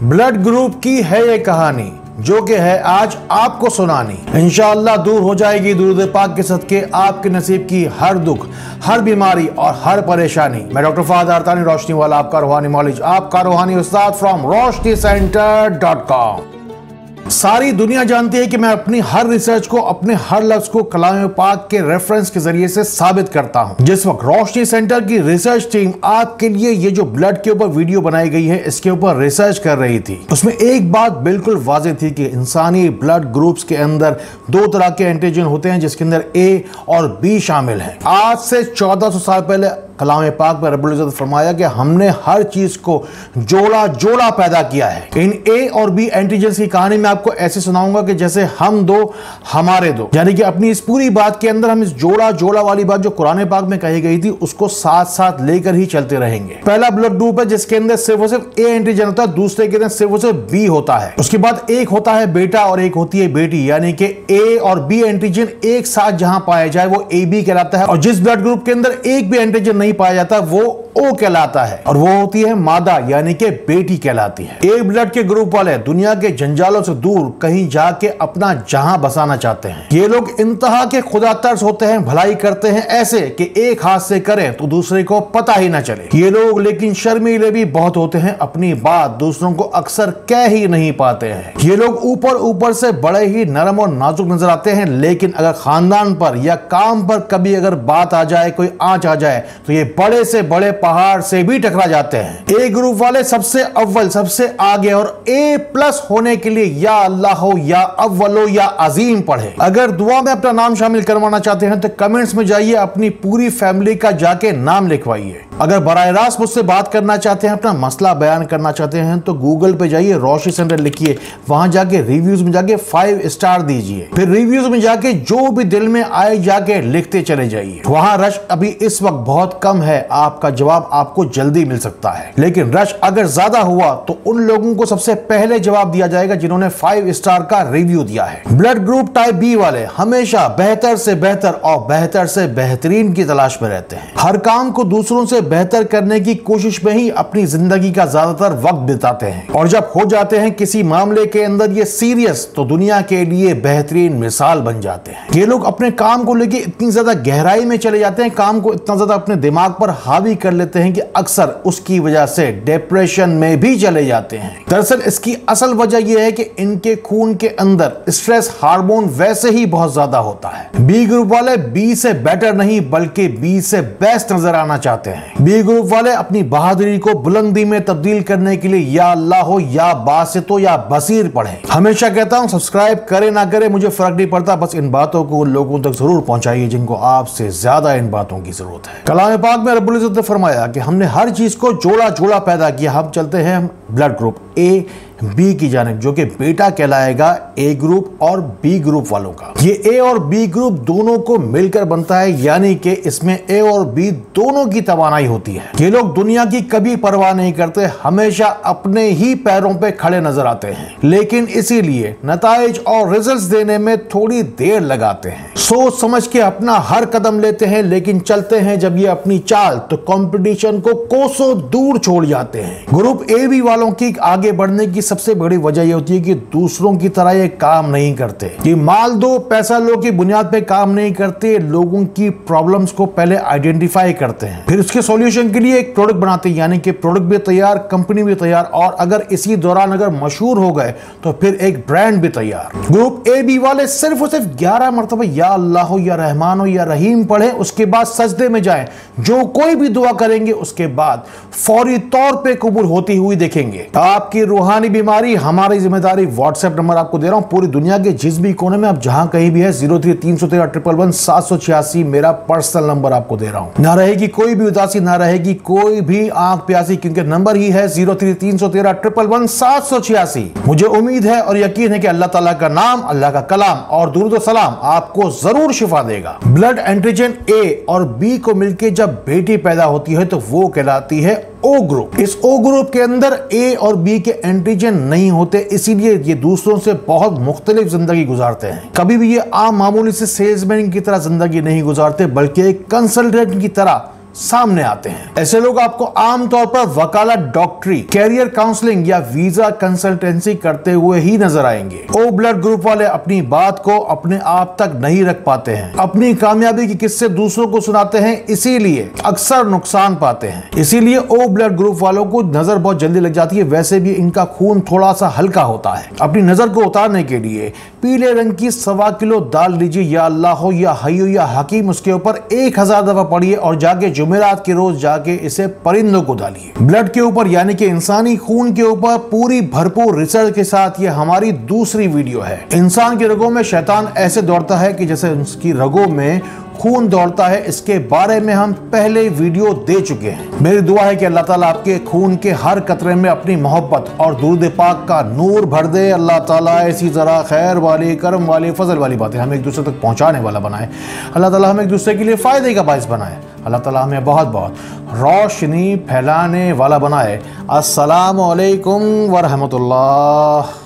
Blood group की है ये कहानी जो कि है आज आपको सुनानी। इंशाअल्लाह दूर हो जाएगी दुरूद पाक के सदके आपके नसीब की हर दुख, हर बीमारी और हर परेशानी। मैं डॉक्टर फहद आर्तानी रोशनी वाला, आपका रूहानी मौलिज, आपका रूहानी उस्ताद फ्रॉम roshnicenter.com। सारी दुनिया जानती है कि मैं अपनी हर रिसर्च को, अपने हर लफ्ज को कलाम पाक के रेफरेंस के जरिए से साबित करता हूं। जिस वक्त रोशनी सेंटर की रिसर्च टीम आपके लिए ये जो ब्लड के ऊपर वीडियो बनाई गई है इसके ऊपर रिसर्च कर रही थी, उसमें एक बात बिल्कुल वाज़ेह थी कि इंसानी ब्लड ग्रुप्स के अंदर दो तरह के एंटीजन होते हैं जिसके अंदर ए और बी शामिल हैं। आज से 1400 साल पहले कलाम पाक में रब्बुल इज़्ज़त फरमाया कि हमने हर चीज को जोड़ा जोड़ा पैदा किया है। इन ए और बी एंटीजन्स की कहानी मैं आपको ऐसे सुनाऊंगा कि जैसे हम दो हमारे दो, यानी कि अपनी इस पूरी बात के अंदर हम इस जोड़ा जोड़ा वाली बात जो कुरान पाक में कही गई थी उसको साथ साथ लेकर ही चलते रहेंगे। पहला ब्लड ग्रुप है जिसके अंदर सिर्फ और सिर्फ ए एंटीजन होता है, दूसरे के अंदर सिर्फ और सिर्फ बी होता है। उसके बाद एक होता है बेटा और एक होती है बेटी, यानी कि ए और बी एंटीजन एक साथ जहां पाया जाए वो ए बी कहलाता है, और जिस ब्लड ग्रुप के अंदर एक भी एंटीजन नहीं पाया जाता वो ओ कहलाता है, और वो होती है मादा यानी कि बेटी कहलाती है। ए ब्लड के ग्रुप वाले दुनिया के जंजालों से दूर कहीं जाके अपना जहां बसाना चाहते हैं। ये लोग इंतहा के खुदा तर्स होते हैं, भलाई करते हैं ऐसे कि एक हाथ से करें तो दूसरे को पता ही ना चले। ये लोग लेकिन शर्मीले भी बहुत होते हैं, अपनी बात दूसरों को अक्सर कह ही नहीं पाते हैं। ये लोग ऊपर ऊपर से बड़े ही नरम और नाजुक नजर आते हैं, लेकिन अगर खानदान पर या काम पर कभी अगर बात आ जाए, कोई आंच आ जाए तो ये बड़े से बड़े पहाड़ से भी टकरा जाते हैं। ए ग्रुप वाले सबसे अव्वल, सबसे आगे और ए प्लस होने के लिए या अल्लाह हो या अव्वल हो या अजीम पढ़े। अगर दुआ में अपना नाम शामिल करवाना चाहते हैं तो कमेंट्स में जाइए, अपनी पूरी फैमिली का जाके नाम लिखवाइए। अगर बराह रास्त मुझसे बात करना चाहते हैं, अपना मसला बयान करना चाहते हैं तो गूगल पे जाइए, रोशनी सेंटर लिखिए, वहां जाके रिव्यूज में जाके 5 स्टार दीजिए, फिर रिव्यूज में जाके जो भी दिल में आए जाके लिखते चले जाइए। वहां रश अभी इस वक्त बहुत कम है, आपका जवाब आपको जल्दी मिल सकता है, लेकिन रश अगर ज्यादा हुआ तो उन लोगों को सबसे पहले जवाब दिया जाएगा जिन्होंने 5 स्टार का रिव्यू दिया है। ब्लड ग्रुप टाइप बी वाले हमेशा बेहतर से बेहतर और बेहतर से बेहतरीन की तलाश में रहते हैं। हर काम को दूसरों से बेहतर करने की कोशिश में ही अपनी जिंदगी का ज्यादातर वक्त बिताते हैं, और जब हो जाते हैं किसी मामले के अंदर ये सीरियस तो दुनिया के लिए बेहतरीन मिसाल बन जाते हैं। ये लोग अपने काम को लेकर इतनी ज्यादा गहराई में चले जाते हैं, काम को इतना ज्यादा अपने दिमाग पर हावी कर लेते हैं कि अक्सर उसकी वजह से डिप्रेशन में भी चले जाते हैं। दरअसल इसकी असल वजह यह है कि इनके खून के अंदर स्ट्रेस हार्मोन वैसे ही बहुत ज्यादा होता है। बी ग्रुप वाले बी से बेटर नहीं बल्कि बी से बेस्ट नजर आना चाहते हैं। बी ग्रुप वाले अपनी बहादुरी को बुलंदी में तब्दील करने के लिए या अल्लाह हो या बासितो या बसीर पढ़े। हमेशा कहता हूं सब्सक्राइब करे ना करे मुझे फर्क नहीं पड़ता, बस इन बातों को लोगों तक जरूर पहुंचाइए जिनको आपसे ज्यादा इन बातों की जरूरत है। कलाम पाक में रब्बुल इज़्ज़त ने फरमाया कि हमने हर चीज को जोड़ा जोड़ा पैदा किया। हम चलते हैं ब्लड ग्रुप ए बी की जानिब जो कि बेटा कहलाएगा ए ग्रुप और बी ग्रुप वालों का। ये ए और बी ग्रुप दोनों को मिलकर बनता है, यानी कि इसमें ए और बी दोनों की तवानाई होती है। ये लोग दुनिया की कभी परवाह नहीं करते, हमेशा अपने ही पैरों पे खड़े नजर आते हैं, लेकिन इसीलिए नताइज और रिजल्ट्स देने में थोड़ी देर लगाते हैं। सोच समझ के अपना हर कदम लेते हैं, लेकिन चलते हैं जब ये अपनी चाल तो कंपटीशन को कोसों दूर छोड़ जाते हैं। ग्रुप ए बी वालों की आगे बढ़ने की सबसे बड़ी वजह यह होती है कि दूसरों की तरह ये काम नहीं करते, कि माल दो पैसा लो की बुनियाद पे काम नहीं करते। लोगों की प्रॉब्लम्स को पहले आइडेंटिफाई करते हैं, फिर उसके सॉल्यूशन के लिए एक प्रोडक्ट बनाते हैं, यानी कि प्रोडक्ट भी तैयार, कंपनी भी तैयार, और अगर इसी दौरान अगर मशहूर हो गए तो फिर एक ब्रांड भी तैयार। ग्रुप ए बी वाले सिर्फ और सिर्फ 11 मरतबा या अल्लाह हो या रहमान हो या रहीम पढ़े, उसके बाद सजदे में जाएं, जो कोई भी दुआ करेंगे उसके बाद फौरी तौर पे कबूल होती हुई देखेंगे। आपकी रूहानी बीमारी हमारी जिम्मेदारी। व्हाट्सएप नंबर आपको दे रहा हूं, पूरी दुनिया के जिस भी कोने में आप जहां कहीं भी है 03-313-111-786 मेरा पर्सनल नंबर आपको दे रहा हूं। ना रहेगी कोई भी उदासी, ना रहेगी कोई भी आंख प्यासी, क्योंकि नंबर ही है 03-313-111-786। मुझे उम्मीद है और यकीन है कि अल्लाह ताला का नाम, अल्लाह का कलाम और दुरूद सलाम आपको जरूर शिफा देगा। ब्लड एंटीजन ए और बी को मिलकर जब बेटी पैदा होती है तो वो कहलाती है ओ ग्रुप। इस ओ ग्रुप के अंदर ए और बी के एंटीजन नहीं होते, इसीलिए ये दूसरों से बहुत मुख्तलिफ जिंदगी गुजारते हैं। कभी भी ये आम मामूली से सेल्समैन की तरह जिंदगी नहीं गुजारते, बल्कि एक कंसल्टेंट की तरह सामने आते हैं। ऐसे लोग आपको आमतौर पर वकालत डॉक्टरी, कैरियर काउंसलिंग या वीजा कंसल्टेंसी करते हुए ही नजर आएंगे। ओ ब्लड ग्रुप वाले अपनी बात को अपने आप तक नहीं रख पाते हैं, अपनी कामयाबी के किस्से दूसरों को सुनाते हैं, इसीलिए अक्सर नुकसान पाते हैं। इसीलिए ओ ब्लड ग्रुप वालों को नजर बहुत जल्दी लग जाती है। वैसे भी इनका खून थोड़ा सा हल्का होता है। अपनी नजर को उतारने के लिए पीले रंग की 1.25 किलो दाल लीजिए, या अल्लाह हो या हय्यू या हकीम, उसके ऊपर 1000 दफा पढ़िए और जाके जुमेरात के रोज जाके इसे परिंदों को डालिए। ब्लड के ऊपर यानी कि इंसानी खून के ऊपर पूरी भरपूर रिसर्च के साथ ये हमारी दूसरी वीडियो है। इंसान की रगों में शैतान ऐसे दौड़ता है कि जैसे उसकी रगों में खून दौड़ता है। इसके बारे में हम पहले वीडियो दे चुके हैं। मेरी दुआ है कि अल्लाह ताला आपके खून के हर कतरे में अपनी मोहब्बत और दुरूद पाक का नूर भर दे। अल्लाह ताला ऐसी जरा खैर वाली, करम वाली, फजल वाली बातें हम एक दूसरे तक पहुंचाने वाला बनाए। अल्लाह ताला हमें एक दूसरे के लिए फायदे का बाइस बनाए। अल्लाह ताला हमें बहुत बहुत रोशनी फैलाने वाला बनाए। अस्सलामु अलैकुम व रहमतुल्लाह।